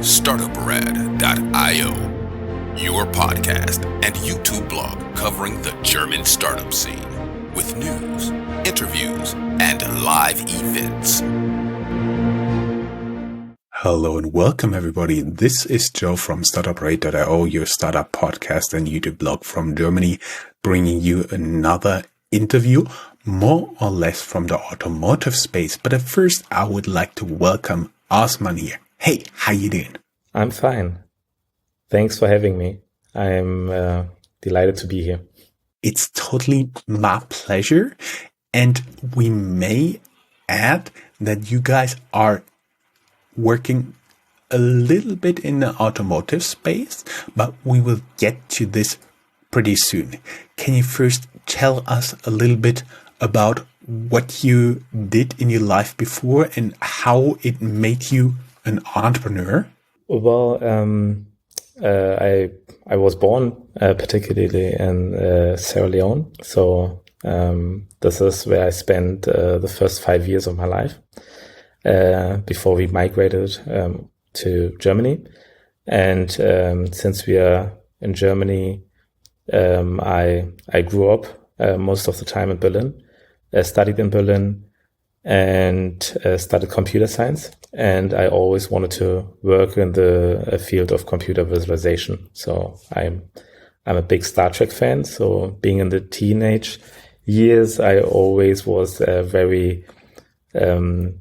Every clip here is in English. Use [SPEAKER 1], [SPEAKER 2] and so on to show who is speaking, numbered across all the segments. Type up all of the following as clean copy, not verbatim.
[SPEAKER 1] Startuprad.io, your podcast and YouTube blog covering the German startup scene with news, interviews, and live events.
[SPEAKER 2] Hello and welcome everybody. This is Joe from Startuprad.io, your startup podcast and YouTube blog from Germany, bringing you another interview, more or less from the automotive space. But at first, I would like to welcome Osman here. Hey, how you doing?
[SPEAKER 3] I'm fine. Thanks for having me. I'm delighted to be here.
[SPEAKER 2] It's totally my pleasure. And we may add that you guys are working a little bit in the automotive space, but we will get to this pretty soon. Can you first tell us a little bit about what you did in your life before and how it made you an entrepreneur?
[SPEAKER 3] Well, I was born particularly in Sierra Leone, so this is where I spent the first 5 years of my life before we migrated to Germany. And since we are in Germany, I grew up most of the time in Berlin, studied in Berlin, and studied computer science. And I always wanted to work in the field of computer visualization. So I'm a big Star Trek fan. So being in the teenage years, I always was very fond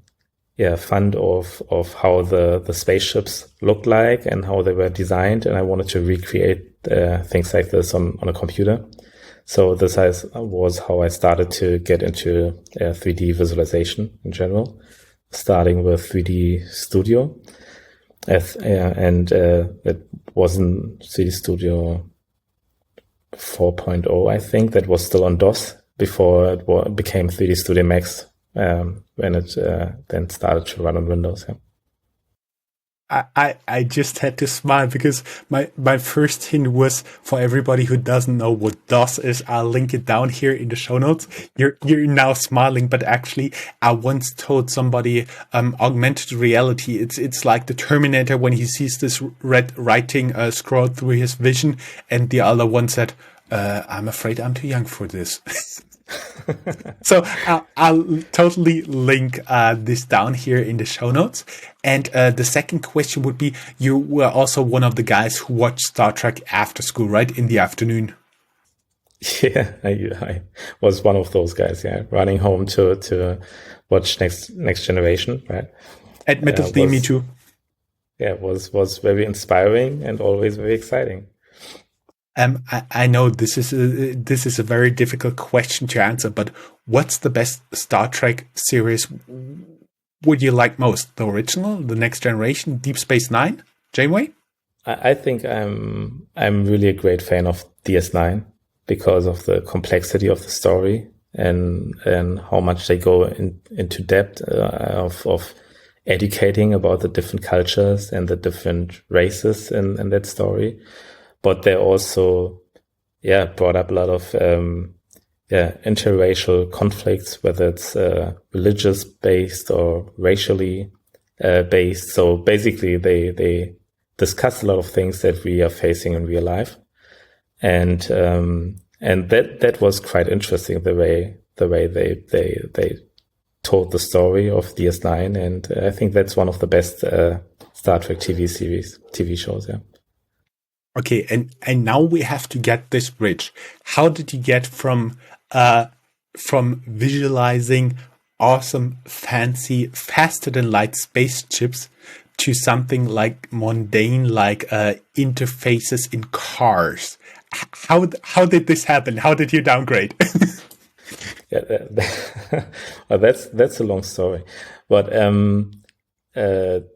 [SPEAKER 3] of how the spaceships looked like and how they were designed. And I wanted to recreate things like this on a computer. So this was how I started to get into 3D visualization in general, starting with 3D Studio. And it wasn't 3D Studio 4.0, I think. That was still on DOS before it became 3D Studio Max, when it then started to run on Windows. Yeah.
[SPEAKER 2] I just had to smile because my first hint was, for everybody who doesn't know what DOS is, I'll link it down here in the show notes. You're now smiling, but actually I once told somebody augmented reality, it's like the Terminator when he sees this red writing scroll through his vision, and the other one said, I'm afraid I'm too young for this. So I'll totally link this down here in the show notes. And the second question would be, you were also one of the guys who watched Star Trek after school, right? In the afternoon.
[SPEAKER 3] Yeah, I was one of those guys, running home to watch Next Generation, right?
[SPEAKER 2] Admittedly, me too.
[SPEAKER 3] Yeah, it was very inspiring and always very exciting.
[SPEAKER 2] I know this is a very difficult question to answer, but what's the best Star Trek series would you like most? The original, the Next Generation, Deep Space Nine, Janeway?
[SPEAKER 3] I think I'm really a great fan of DS9 because of the complexity of the story and how much they go into depth of educating about the different cultures and the different races in that story. But they also, brought up a lot of, interracial conflicts, whether it's religious based or racially based. So basically, they discuss a lot of things that we are facing in real life, and that was quite interesting the way they told the story of DS9, and I think that's one of the best Star Trek TV shows. Yeah.
[SPEAKER 2] Okay, and now we have to get this bridge. How did you get from visualizing awesome, fancy, faster than light spaceships to something like mundane, like interfaces in cars? How did this happen? How did you downgrade?
[SPEAKER 3] Well, that's a long story, but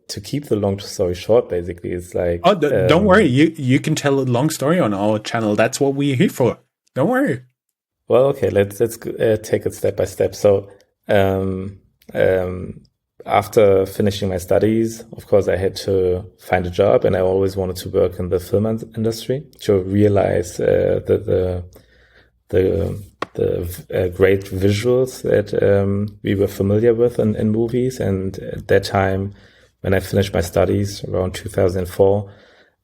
[SPEAKER 3] to keep the long story short, basically, it's like...
[SPEAKER 2] Oh, don't worry. You can tell a long story on our channel. That's what we're here for. Don't worry.
[SPEAKER 3] Well, okay, let's take it step by step. So after finishing my studies, of course, I had to find a job, and I always wanted to work in the film industry to realize the great visuals that we were familiar with in movies. And at that time, when I finished my studies around 2004,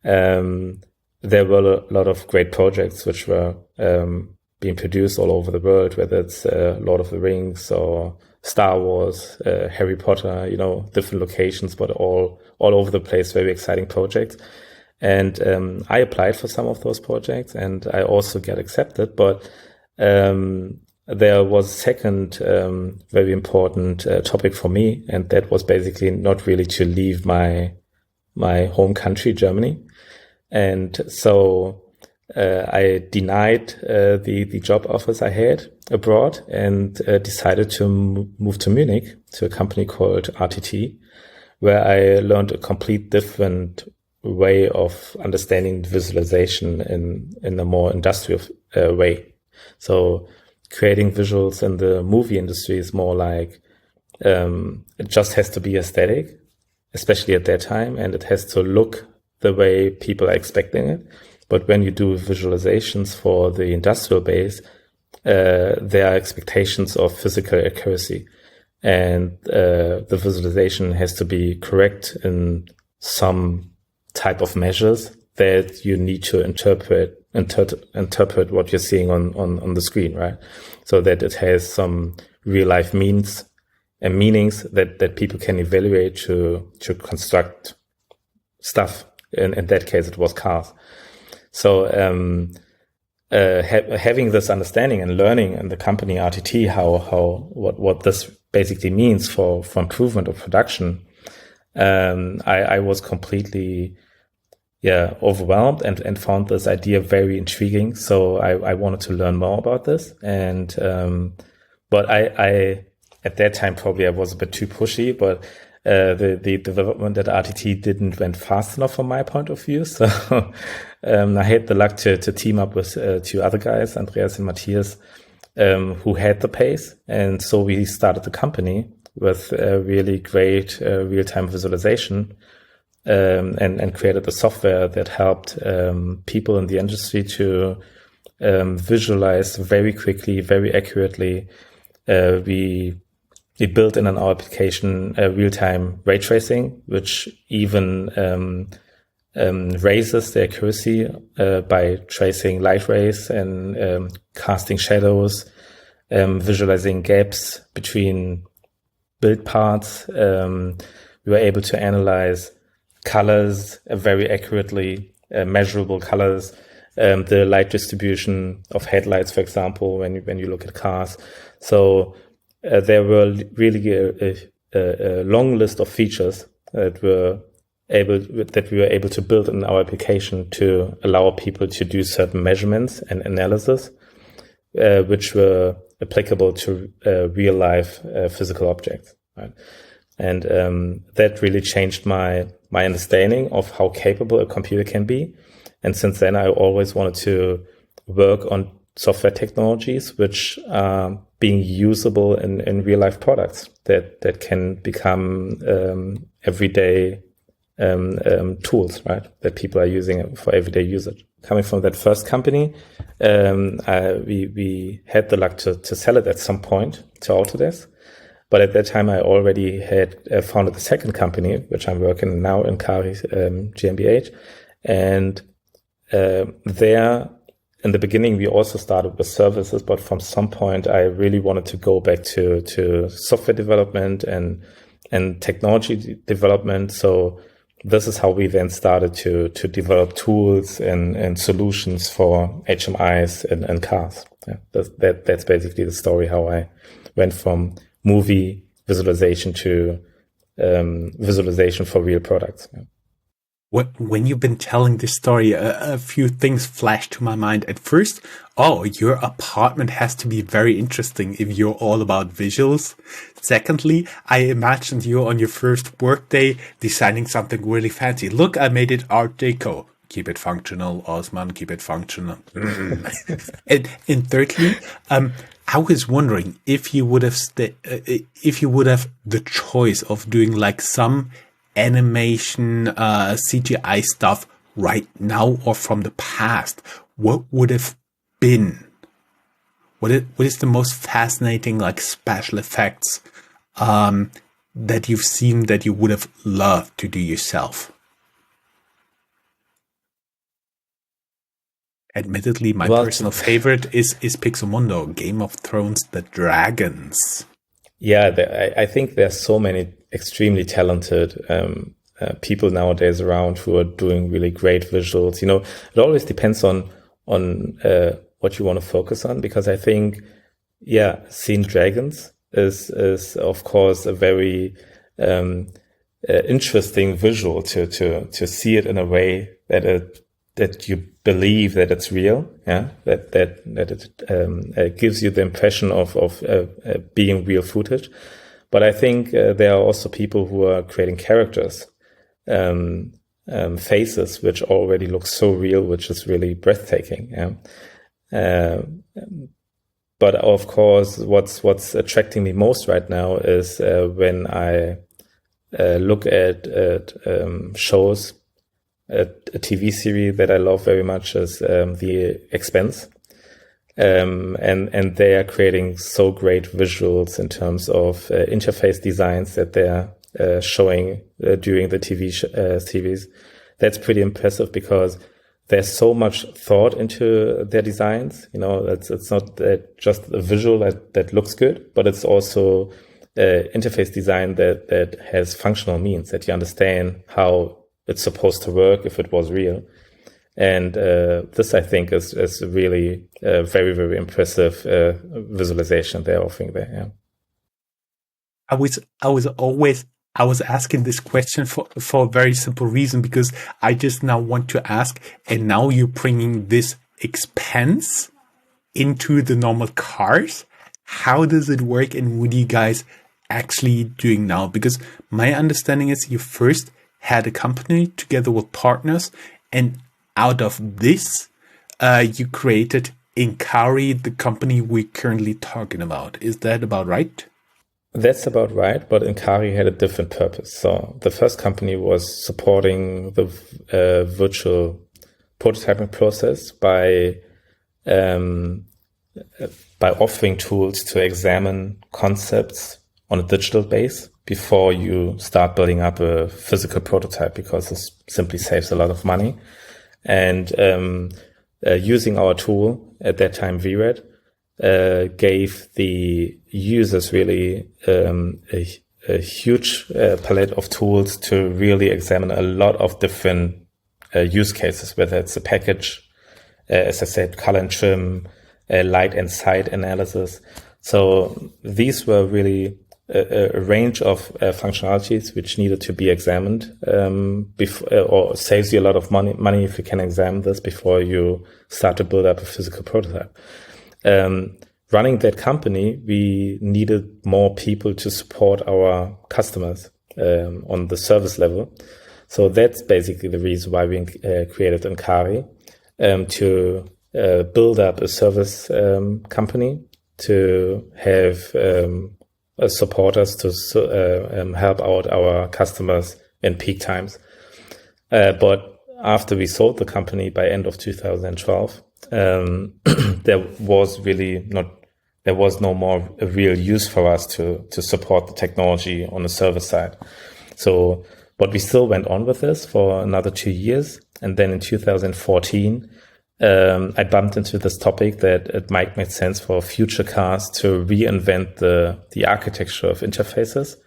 [SPEAKER 3] there were a lot of great projects which were being produced all over the world, whether it's Lord of the Rings or Star Wars, Harry Potter, different locations, but all over the place, very exciting projects. And I applied for some of those projects and I also get accepted. But there was a second very important topic for me, and that was basically not really to leave my home country, Germany. And so I denied the job offers I had abroad and decided to move to Munich to a company called RTT, where I learned a complete different way of understanding visualization in a more industrial way. So creating visuals in the movie industry is more like it just has to be aesthetic, especially at that time, and it has to look the way people are expecting it. But when you do visualizations for the industrial base, there are expectations of physical accuracy, and the visualization has to be correct in some type of measures that you need to interpret what you're seeing on the screen, right? So that it has some real life meanings that people can evaluate to construct stuff. In that case, it was cars. So having this understanding and learning in the company RTT what this basically means for improvement of production, I was completely overwhelmed and found this idea very intriguing. So I wanted to learn more about this. And but I at that time probably I was a bit too pushy, but the development at RTT didn't went fast enough from my point of view. So I had the luck to team up with two other guys, Andreas and Matthias, who had the pace. And so we started the company with really great real-time visualization and created the software that helped people in the industry to visualize very quickly, very accurately. We built in our application real-time ray tracing, which even raises the accuracy by tracing light rays and casting shadows, visualizing gaps between build parts. We were able to analyze colors very accurately, measurable colors, the light distribution of headlights, for example, when you look at cars. So there were really a long list of features that we were able to build in our application to allow people to do certain measurements and analysis, which were applicable to real life physical objects. Right? And that really changed my understanding of how capable a computer can be. And since then, I always wanted to work on software technologies which are being usable in real life products that can become everyday tools, right? That people are using for everyday usage. Coming from that first company, we had the luck to sell it at some point to Autodesk. But at that time, I already had founded the second company, which I'm working in now, Incari GmbH. And there, in the beginning, we also started with services, but from some point, I really wanted to go back to software development and technology development. So this is how we then started to develop tools and solutions for HMIs and cars. Yeah, that's basically the story how I went from movie visualization to visualization for real products. Yeah.
[SPEAKER 2] When you've been telling this story, a few things flashed to my mind. At first, your apartment has to be very interesting if you're all about visuals. Secondly, I imagined you on your first work day designing something really fancy. Look, I made it Art Deco. Keep it functional, Osman, keep it functional. And thirdly, I was wondering if you would have the choice of doing like some animation CGI stuff right now or from the past, what would have been? What is the most fascinating like special effects that you've seen that you would have loved to do yourself? Admittedly, my personal favorite is Pixelmundo, Game of Thrones, The Dragons.
[SPEAKER 3] Yeah, I think there's so many extremely talented people nowadays around who are doing really great visuals. You know, it always depends on what you want to focus on, because I think, seeing dragons is of course a very interesting visual to see it in a way that you believe that it's real, that it gives you the impression of being real footage. But I think there are also people who are creating characters, faces, which already look so real, which is really breathtaking. But of course, what's attracting me most right now is when I look at shows. A TV series that I love very much is The Expanse. And they are creating so great visuals in terms of interface designs that they're showing during the TV series. That's pretty impressive because there's so much thought into their designs. You know, it's not just a visual that looks good, but it's also interface design that has functional means, that you understand how it's supposed to work if it was real. And this, I think, is really a very, very impressive visualization they're offering there. Yeah.
[SPEAKER 2] I was asking this question for a very simple reason, because I just now want to ask, and now you're bringing this expense into the normal cars. How does it work, and what are you guys actually doing now? Because my understanding is you first had a company together with partners, and out of this, you created Incari, the company we're currently talking about. Is that about right?
[SPEAKER 3] That's about right, but Incari had a different purpose. So the first company was supporting the virtual prototyping process by offering tools to examine concepts on a digital base before you start building up a physical prototype, because this simply saves a lot of money. And using our tool at that time, VRED, gave the users really a huge palette of tools to really examine a lot of different use cases, whether it's a package, as I said, color and trim, light and site analysis. So these were really a range of functionalities which needed to be examined or saves you a lot of money if you can examine this before you start to build up a physical prototype. Running that company, we needed more people to support our customers on the service level. So that's basically the reason why we created Incari, to build up a service company, to have supporters to help out our customers in peak times. But after we sold the company by end of 2012, there was no more a real use for us to support the technology on the service side. So, but we still went on with this for another 2 years. And then in 2014, I bumped into this topic that it might make sense for future cars to reinvent the architecture of interfaces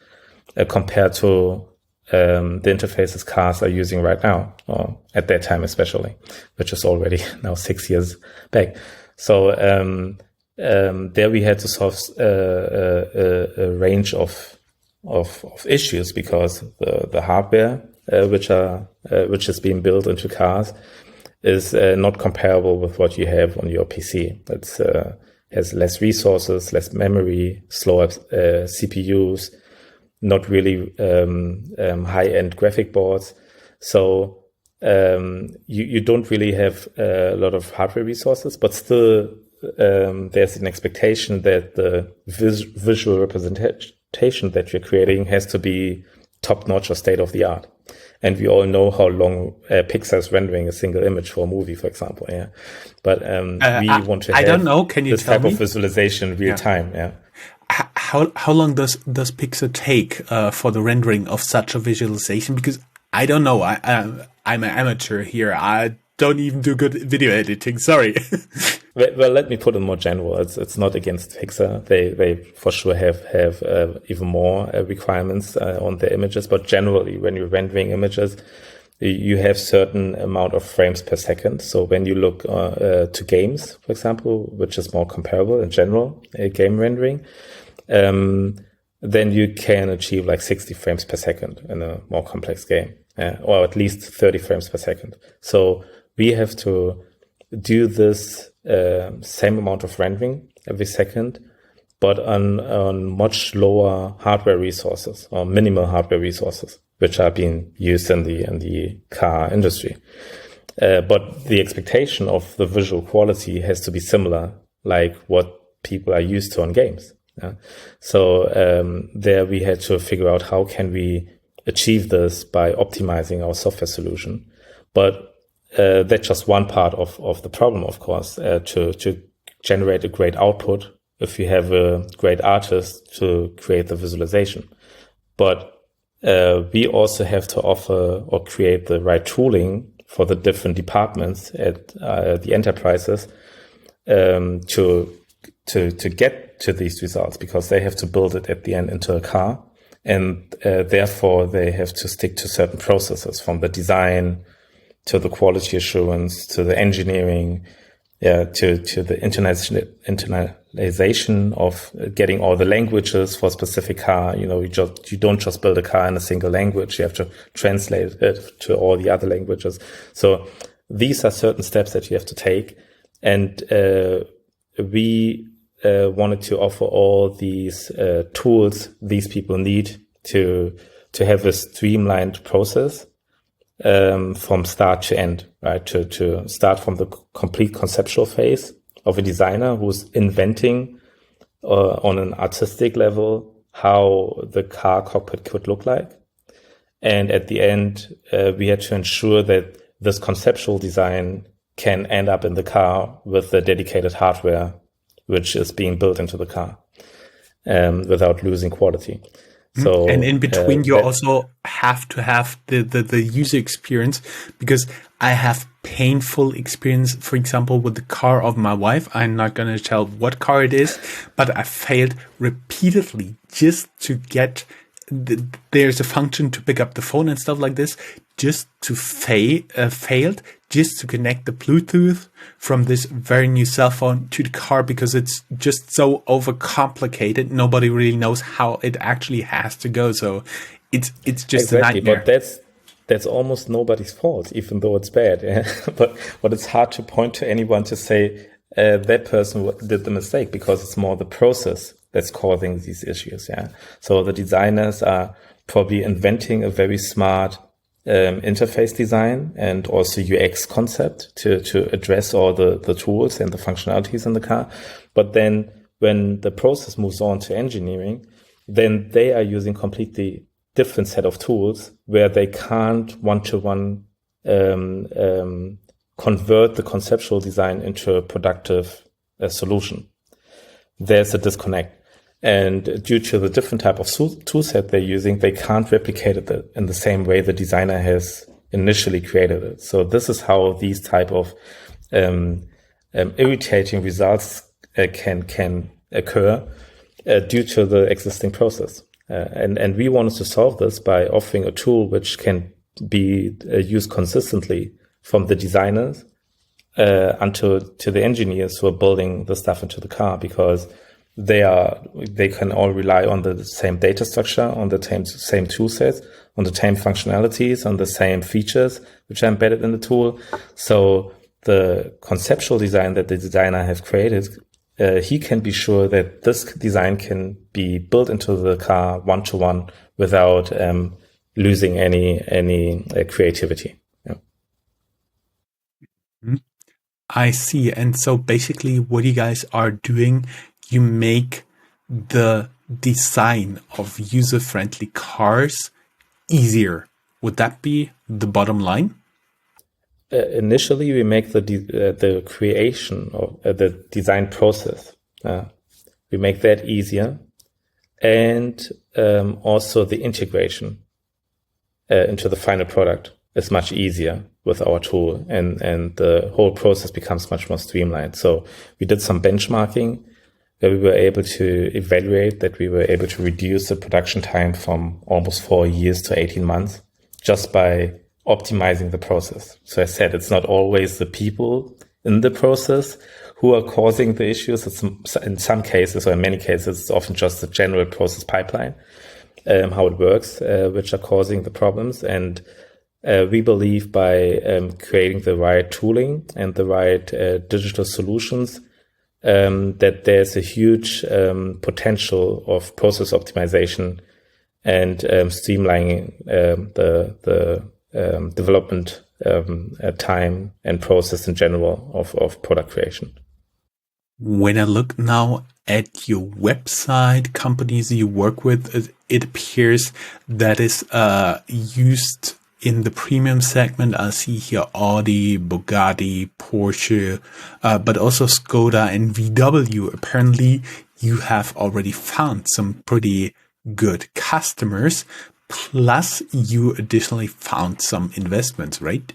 [SPEAKER 3] compared to the interfaces cars are using right now, or at that time especially, which is already now 6 years back. So there we had to solve a range of issues, because the hardware which is being built into cars is not comparable with what you have on your PC. It's has less resources, less memory, slower CPUs, not really high-end graphic boards. So you don't really have a lot of hardware resources, but still there's an expectation that the visual representation that you're creating has to be top-notch or state-of-the-art. And we all know how long Pixar is rendering a single image for a movie, for example. Yeah, but we want to have
[SPEAKER 2] I don't know. Can you
[SPEAKER 3] this
[SPEAKER 2] tell
[SPEAKER 3] type
[SPEAKER 2] me?
[SPEAKER 3] of visualization real time. Yeah,
[SPEAKER 2] how long does Pixar take for the rendering of such a visualization? Because I don't know. I'm an amateur here. I don't even do good video editing. Sorry.
[SPEAKER 3] Well, let me put it more general. It's not against Pixar. They for sure have even more requirements on their images. But generally, when you're rendering images, you have certain amount of frames per second. So when you look to games, for example, which is more comparable in general, game rendering, then you can achieve like 60 frames per second in a more complex game, or at least 30 frames per second. So we have to do this same amount of rendering every second, but on much lower hardware resources or minimal hardware resources, which are being used in the car industry. But the expectation of the visual quality has to be similar, like what people are used to on games. Yeah? So there we had to figure out how can we achieve this by optimizing our software solution. But that's just one part of the problem, of course, to generate a great output if you have a great artist to create the visualization. But we also have to offer or create the right tooling for the different departments at the enterprises to get to these results, because they have to build it at the end into a car, and therefore they have to stick to certain processes, from the design to the quality assurance to the engineering, to the internalization of getting all the languages for a specific car. You don't just build a car in a single language. You have to translate it to all the other languages. So these are certain steps that you have to take. And we wanted to offer all these tools these people need to have a streamlined process from start to end, right? To start from the complete conceptual phase of a designer who's inventing on an artistic level how the car cockpit could look like. And at the end, we had to ensure that this conceptual design can end up in the car with the dedicated hardware which is being built into the car, without losing quality. So,
[SPEAKER 2] and in between, you also have to have the user experience, because I have painful experience, for example, with the car of my wife. I'm not going to tell what car it is, but I failed repeatedly just to get, there's a function to pick up the phone and stuff like this, just to failed just to connect the Bluetooth from this very new cell phone to the car, because it's just so overcomplicated. Nobody really knows how it actually has to go. So it's just a nightmare.
[SPEAKER 3] But that's almost nobody's fault, even though it's bad. Yeah? but it's hard to point to anyone to say that person did the mistake, because it's more the process that's causing these issues. Yeah. So the designers are probably inventing a very smart interface design and also UX concept to address all the tools and the functionalities in the car. But then when the process moves on to engineering, then they are using completely different set of tools where they can't one-to-one convert the conceptual design into a productive solution. There's a disconnect. And due to the different type of tool set they're using, they can't replicate it in the same way the designer has initially created it. So this is how these type of irritating results can occur due to the existing process. And we wanted to solve this by offering a tool which can be used consistently from the designers until to the engineers who are building the stuff into the car, because they can all rely on the same data structure, on the same tool sets, on the same functionalities, on the same features which are embedded in the tool. So the conceptual design that the designer has created, he can be sure that this design can be built into the car one-to-one without losing any creativity. Yeah.
[SPEAKER 2] I see. And so basically what you guys are doing, you make the design of user-friendly cars easier. Would that be the bottom line?
[SPEAKER 3] Initially, we make the creation of the design process. We make that easier, and also the integration into the final product is much easier with our tool, and the whole process becomes much more streamlined. So we did some benchmarking where we were able to evaluate that we were able to reduce the production time from almost 4 years to 18 months just by optimizing the process. So I said, it's not always the people in the process who are causing the issues. It's in some cases, or in many cases, it's often just the general process pipeline, how it works, which are causing the problems. And we believe by creating the right tooling and the right digital solutions, that there's a huge potential of process optimization and streamlining the development time and process in general of product creation.
[SPEAKER 2] When I look now at your website, companies you work with, it appears that is used in the premium segment. I see here Audi, Bugatti, Porsche, but also Skoda and VW. Apparently, you have already found some pretty good customers. Plus, you additionally found some investments, right?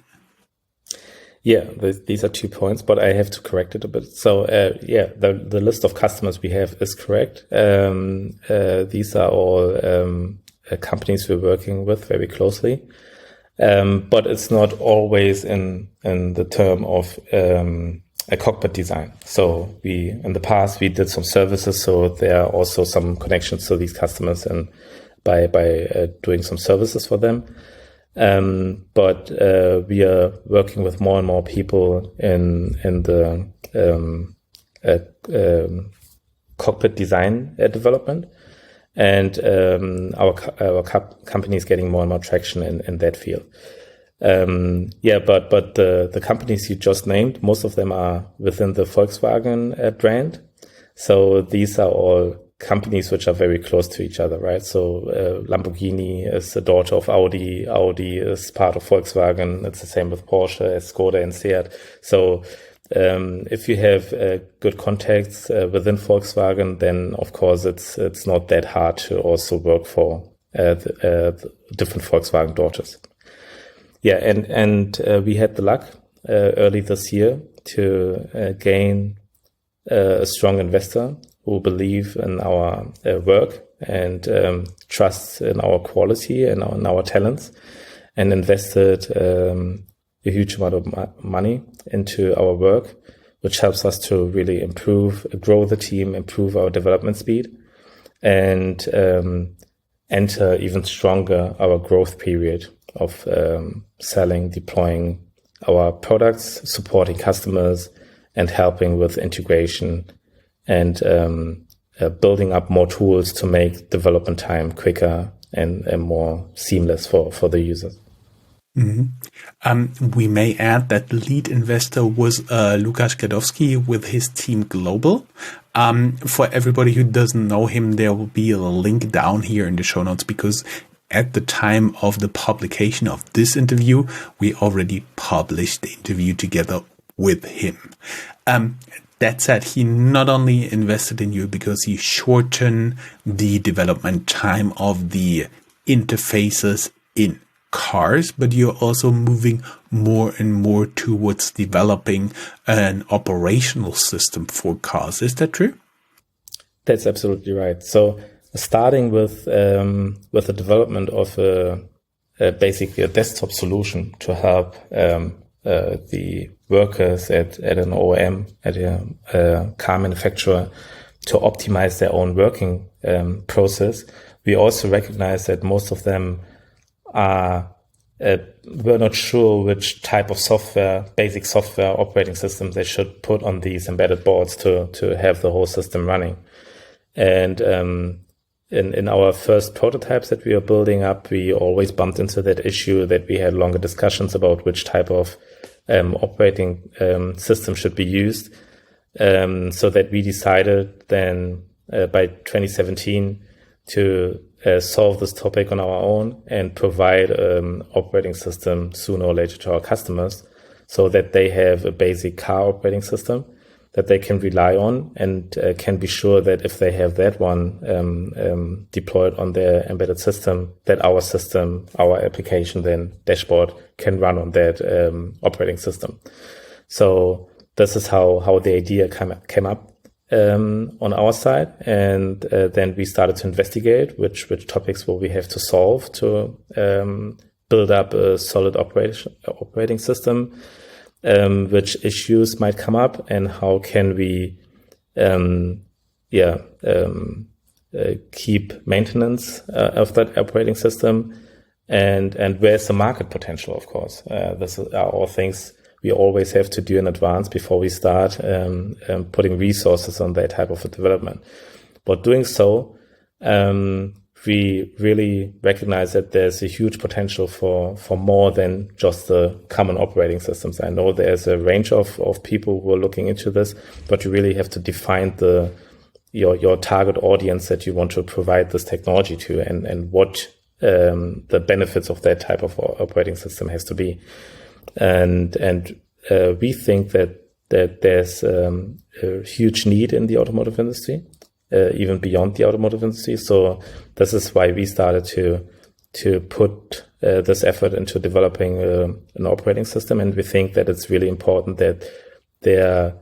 [SPEAKER 3] Yeah, these are 2 points, but I have to correct it a bit. So, the list of customers we have is correct. These are all companies we're working with very closely. But it's not always in the term of a cockpit design. So in the past, we did some services. So there are also some connections to these customers and by doing some services for them. But we are working with more and more people in the cockpit design development, and our company is getting more and more traction in that field. But the companies you just named, most of them are within the Volkswagen brand. So these are all companies which are very close to each other, right? So Lamborghini is a daughter of Audi. Audi is part of Volkswagen. It's the same with Porsche, Skoda, and Seat. So if you have good contacts within Volkswagen, then of course it's not that hard to also work for the different Volkswagen daughters. Yeah, and we had the luck early this year to gain a strong investor who believe in our work and trusts in our quality and in our talents, and invested a huge amount of money into our work, which helps us to really grow the team, improve our development speed, and enter even stronger our growth period of selling, deploying our products, supporting customers, and helping with integration and building up more tools to make development time quicker and more seamless for the users.
[SPEAKER 2] Mm-hmm. We may add that the lead investor was Lukasz Gadowski with his team Global. For everybody who doesn't know him, there will be a link down here in the show notes, because at the time of the publication of this interview, we already published the interview together with him. That said, he not only invested in you because he shortened the development time of the interfaces in cars, but you're also moving more and more towards developing an operational system for cars. Is that true?
[SPEAKER 3] That's absolutely right. So starting with the development of basically a desktop solution to help the workers at an OEM, at a car manufacturer, to optimize their own working process. We also recognize that most of them were not sure which type of software, basic software operating system they should put on these embedded boards to have the whole system running. And in our first prototypes that we are building up, we always bumped into that issue, that we had longer discussions about which type of operating system should be used, so that we decided then by 2017 to solve this topic on our own and provide operating system sooner or later to our customers, so that they have a basic car operating system that they can rely on and can be sure that if they have that one deployed on their embedded system, that our system, our application then dashboard can run on that operating system. So this is how the idea came up on our side. And then we started to investigate which topics will we have to solve to build up a solid operating system, which issues might come up, and how can we keep maintenance of that operating system, and where's the market potential, of course. This are all things we always have to do in advance before we start putting resources on that type of a development. But doing so, we really recognize that there's a huge potential for more than just the common operating systems. I know there's a range of people who are looking into this, but you really have to define your target audience that you want to provide this technology to, and what the benefits of that type of operating system has to be. And we think that there's a huge need in the automotive industry, even beyond the automotive industry. So this is why we started to put this effort into developing an operating system. And we think that it's really important that there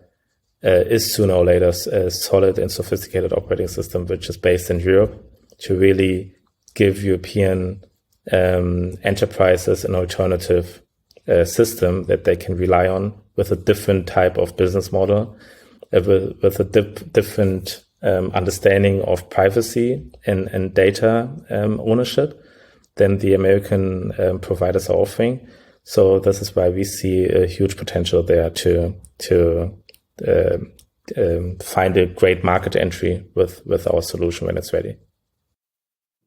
[SPEAKER 3] is sooner or later a solid and sophisticated operating system which is based in Europe, to really give European enterprises an alternative system that they can rely on, with a different type of business model, with a different understanding of privacy and data ownership than the American providers are offering. So this is why we see a huge potential there to find a great market entry with our solution when it's ready.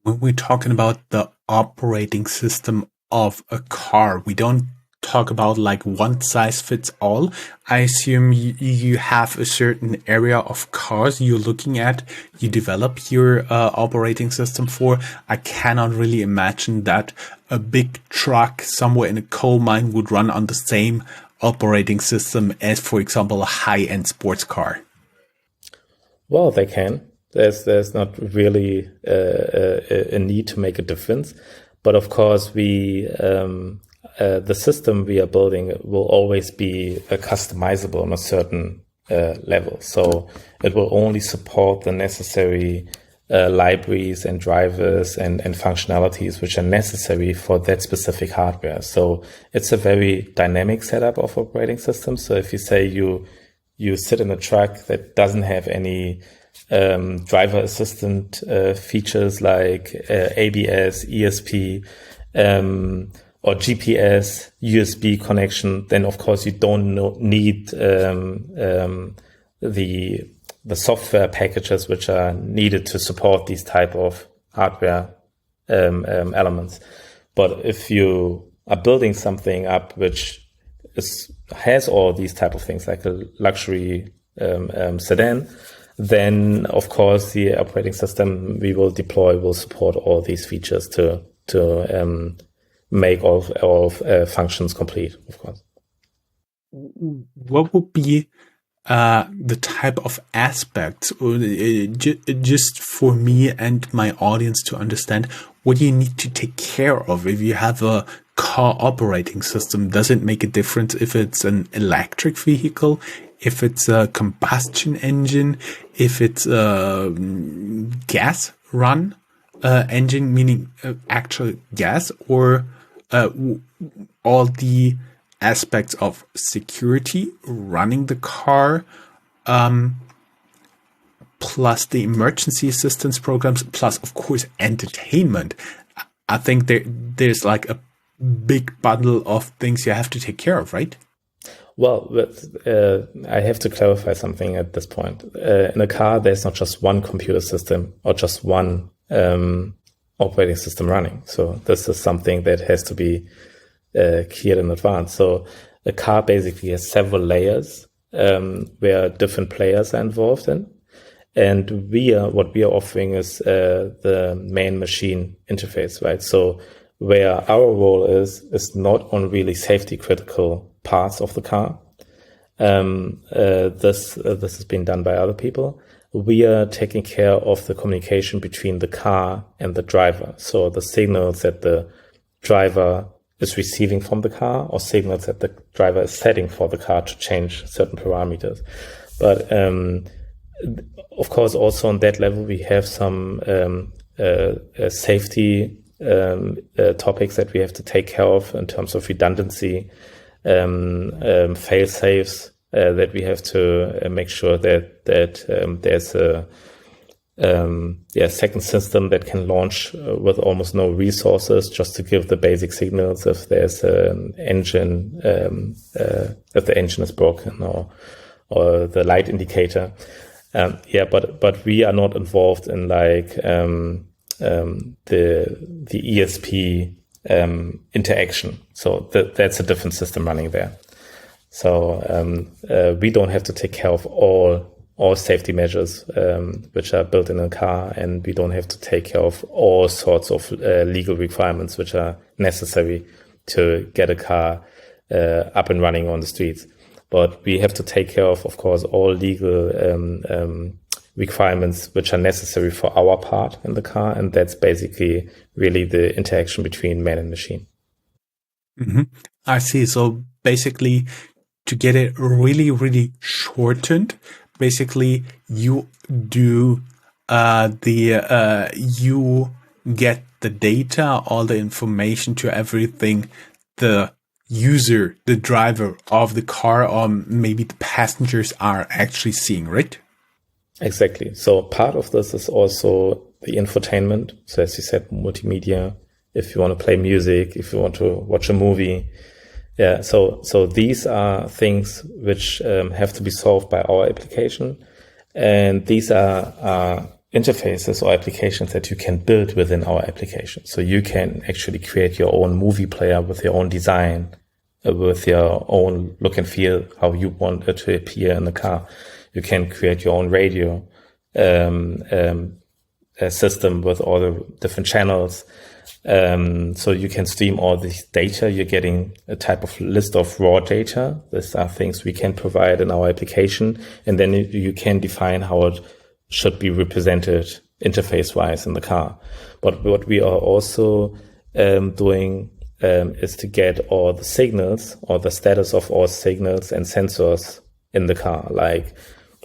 [SPEAKER 2] When we're talking about the operating system of a car, we don't talk about like one size fits all. I assume you have a certain area of cars you're looking at, you develop your operating system for. I cannot really imagine that a big truck somewhere in a coal mine would run on the same operating system as, for example, a high-end sports car.
[SPEAKER 3] Well, they can. There's not really a need to make a difference, but of course the system we are building will always be customizable on a certain level. So it will only support the necessary libraries and drivers and functionalities which are necessary for that specific hardware. So it's a very dynamic setup of operating systems. So if you say you sit in a truck that doesn't have any driver assistant features like ABS, ESP, or GPS, USB connection, then of course you don't need the software packages which are needed to support these type of hardware elements. But if you are building something up which has all these type of things, like a luxury sedan, then of course the operating system we will deploy will support all these features to make all functions complete, of course.
[SPEAKER 2] What would be the type of aspects, or just for me and my audience to understand, what you need to take care of if you have a car operating system? Does it make a difference if it's an electric vehicle, if it's a combustion engine, if it's a gas run engine, meaning actual gas, or all the aspects of security, running the car, plus the emergency assistance programs, plus of course entertainment? I think there's like a big bundle of things you have to take care of, right?
[SPEAKER 3] Well, I have to clarify something at this point. In a car, there's not just one computer system or just one operating system running. So this is something that has to be cleared in advance. So a car basically has several layers where different players are involved in. And what we are offering is the main machine interface, right? So where our role is not on really safety critical parts of the car, This has been done by other people. We are taking care of the communication between the car and the driver. So the signals that the driver is receiving from the car, or signals that the driver is setting for the car to change certain parameters. But of course, also on that level, we have some safety topics that we have to take care of in terms of redundancy, fail safes, that we have to make sure that there's a second system that can launch with almost no resources, just to give the basic signals if there's an engine, if the engine is broken, or the light indicator. But we are not involved in like the ESP interaction. So that's a different system running there. So we don't have to take care of all safety measures which are built in a car, and we don't have to take care of all sorts of legal requirements which are necessary to get a car up and running on the streets. But we have to take care of course, all legal requirements which are necessary for our part in the car, and that's basically really the interaction between man and machine.
[SPEAKER 2] Mm-hmm. I see. So basically, to get it really, really shortened, basically you do you get the data, all the information to everything the user, the driver of the car, or maybe the passengers are actually seeing, right?
[SPEAKER 3] Exactly. So part of this is also the infotainment. So as you said, multimedia, if you want to play music, if you want to watch a movie. Yeah. So these are things which have to be solved by our application. And these are interfaces or applications that you can build within our application. So you can actually create your own movie player with your own design, with your own look and feel, how you want it to appear in the car. You can create your own radio system with all the different channels. So you can stream all this data. You're getting a type of list of raw data. These are things we can provide in our application. And then you can define how it should be represented interface-wise in the car. But what we are also doing is to get all the signals, or the status of all signals and sensors in the car. Like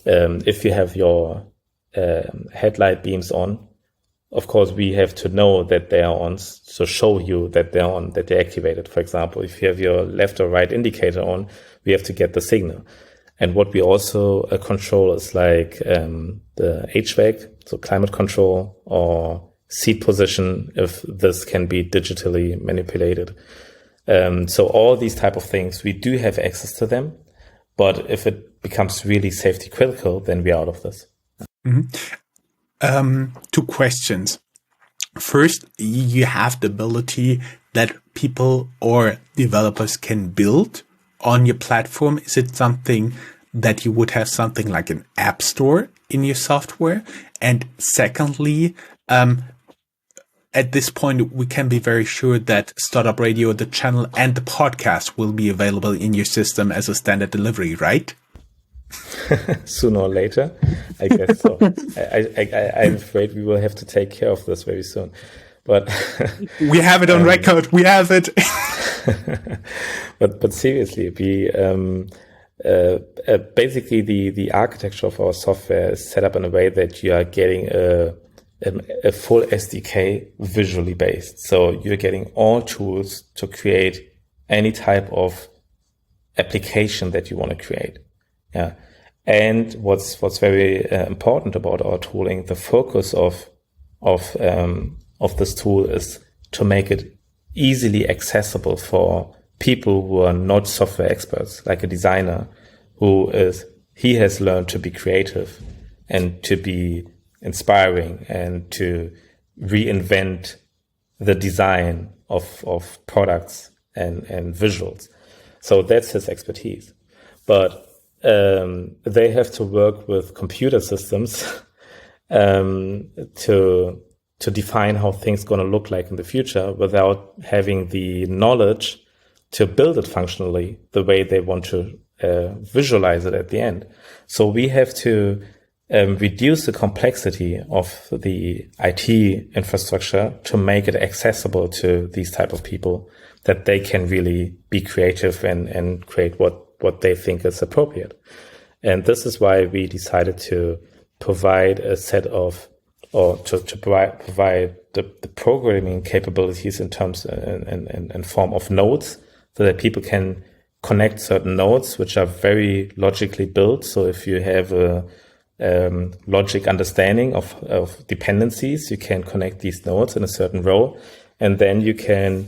[SPEAKER 3] if you have your headlight beams on, of course, we have to know that they are on, so show you that they're on, that they're activated. For example, if you have your left or right indicator on, we have to get the signal. And what we also control is like the HVAC, so climate control, or seat position, if this can be digitally manipulated. So all these type of things, we do have access to them. But if it becomes really safety critical, then we're out of this.
[SPEAKER 2] Mm-hmm. Two questions. First, you have the ability that people or developers can build on your platform. Is it something that you would have something like an app store in your software? And secondly, at this point, we can be very sure that Startup Radio, the channel, and the podcast will be available in your system as a standard delivery, right?
[SPEAKER 3] Sooner or later, I guess so. I'm afraid we will have to take care of this very soon. But
[SPEAKER 2] we have it on record. We have it.
[SPEAKER 3] but seriously, we basically the architecture of our software is set up in a way that you are getting a full SDK visually based. So you're getting all tools to create any type of application that you want to create. Yeah. And what's very important about our tooling, the focus of this tool is to make it easily accessible for people who are not software experts, like a designer he has learned to be creative and to be inspiring and to reinvent the design of products and visuals. So that's his expertise. But they have to work with computer systems to define how things going to look like in the future without having the knowledge to build it functionally the way they want to visualize it at the end. So we have to reduce the complexity of the IT infrastructure to make it accessible to these type of people, that they can really be creative and create what they think is appropriate. And this is why we decided to provide a set of, or to provide the programming capabilities in terms and form of nodes, so that people can connect certain nodes which are very logically built. So if you have a logic understanding of dependencies, you can connect these nodes in a certain row, and then you can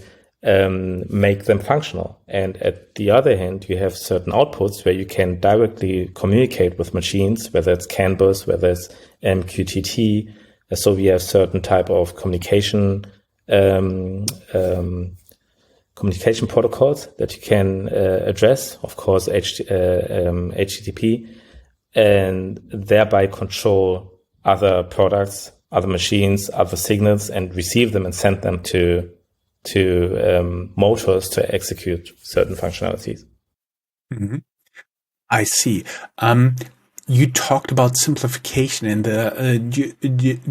[SPEAKER 3] make them functional. And at the other hand, you have certain outputs where you can directly communicate with machines, whether it's CAN bus, whether it's MQTT. So we have certain type of communication protocols that you can address, of course, HTTP, and thereby control other products, other machines, other signals, and receive them and send them to motors to execute certain functionalities.
[SPEAKER 2] Mm-hmm. I see. You talked about simplification, and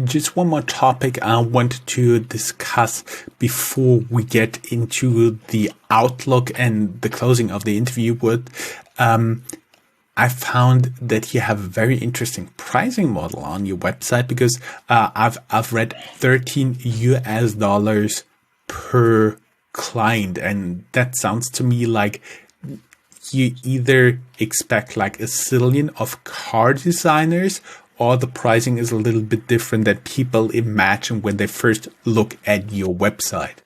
[SPEAKER 2] just one more topic I wanted to discuss before we get into the outlook and the closing of the interview. I found that you have a very interesting pricing model on your website, because I've read $13 per client, and that sounds to me like you either expect like a zillion of car designers, or the pricing is a little bit different that people imagine when they first look at your website.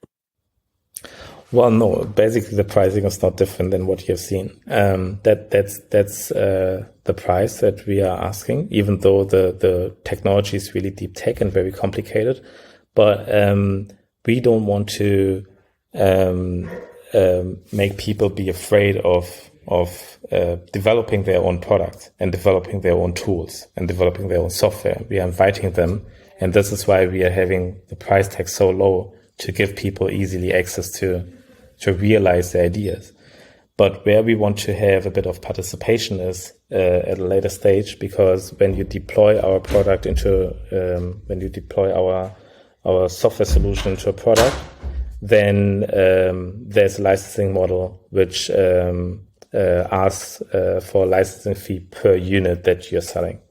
[SPEAKER 3] Well, no, basically the pricing is not different than what you've seen. That's the price that we are asking, even though the technology is really deep tech and very complicated. But we don't want to make people be afraid of developing their own products and developing their own tools and developing their own software. We are inviting them, and this is why we are having the price tag so low, to give people easily access to realize their ideas. But where we want to have a bit of participation is at a later stage, because when you deploy our product when you deploy our software solution into a product, then there's a licensing model which asks for a licensing fee per unit that you're selling,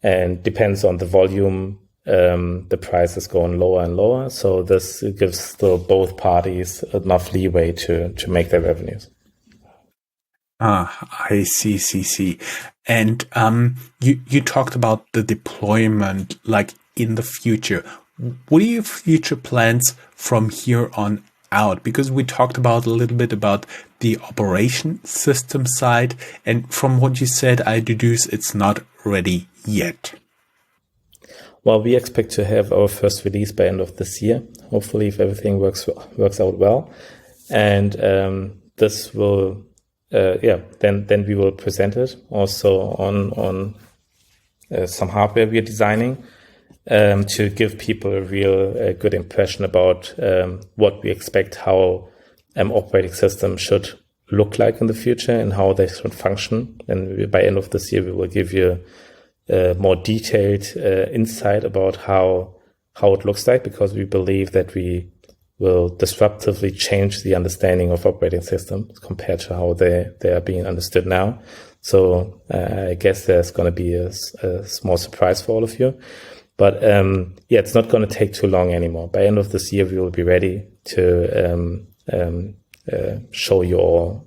[SPEAKER 3] and depends on the volume. The price is going lower and lower, so this gives still both parties enough leeway to make their revenues.
[SPEAKER 2] I see. And you talked about the deployment, like in the future. What are your future plans from here on out? Because we talked about a little bit about the operation system side, and from what you said, I deduce it's not ready yet.
[SPEAKER 3] Well, we expect to have our first release by end of this year, hopefully, if everything works out well. And this will, then we will present it also on some hardware we are designing, to give people a real good impression about what we expect, how operating system should look like in the future and how they should function. And by end of this year, we will give you more detailed insight about how it looks like, because we believe that we will disruptively change the understanding of operating systems compared to how they are being understood now. So I guess there's going to be a small surprise for all of you. But it's not going to take too long anymore. By end of this year, we will be ready to show you all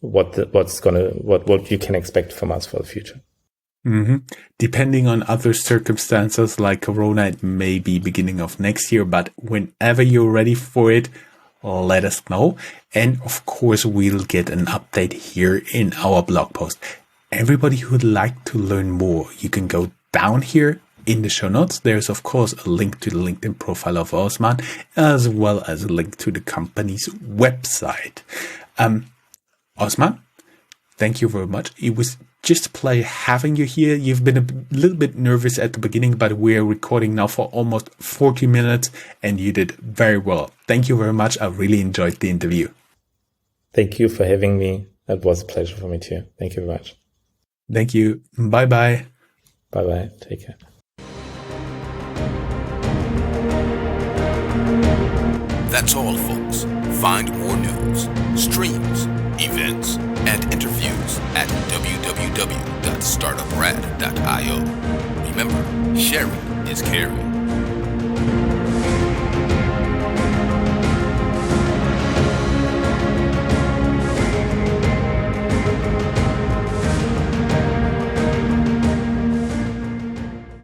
[SPEAKER 3] what you can expect from us for the future.
[SPEAKER 2] Mm-hmm. Depending on other circumstances like Corona, it may be beginning of next year, but whenever you're ready for it, let us know. And of course, we'll get an update here in our blog post. Everybody who'd like to learn more, you can go down here in the show notes. There's, of course, a link to the LinkedIn profile of Osman, as well as a link to the company's website. Osman, thank you very much. It was just a pleasure having you here. You've been a little bit nervous at the beginning, but we're recording now for almost 40 minutes, and you did very well. Thank you very much. I really enjoyed the interview.
[SPEAKER 3] Thank you for having me. It was a pleasure for me too. Thank you very much.
[SPEAKER 2] Thank you. Bye-bye.
[SPEAKER 3] Bye-bye. Take care.
[SPEAKER 1] That's all, folks. Find more news, streams, events, and interviews at www.startuprad.io. Remember, sharing is caring.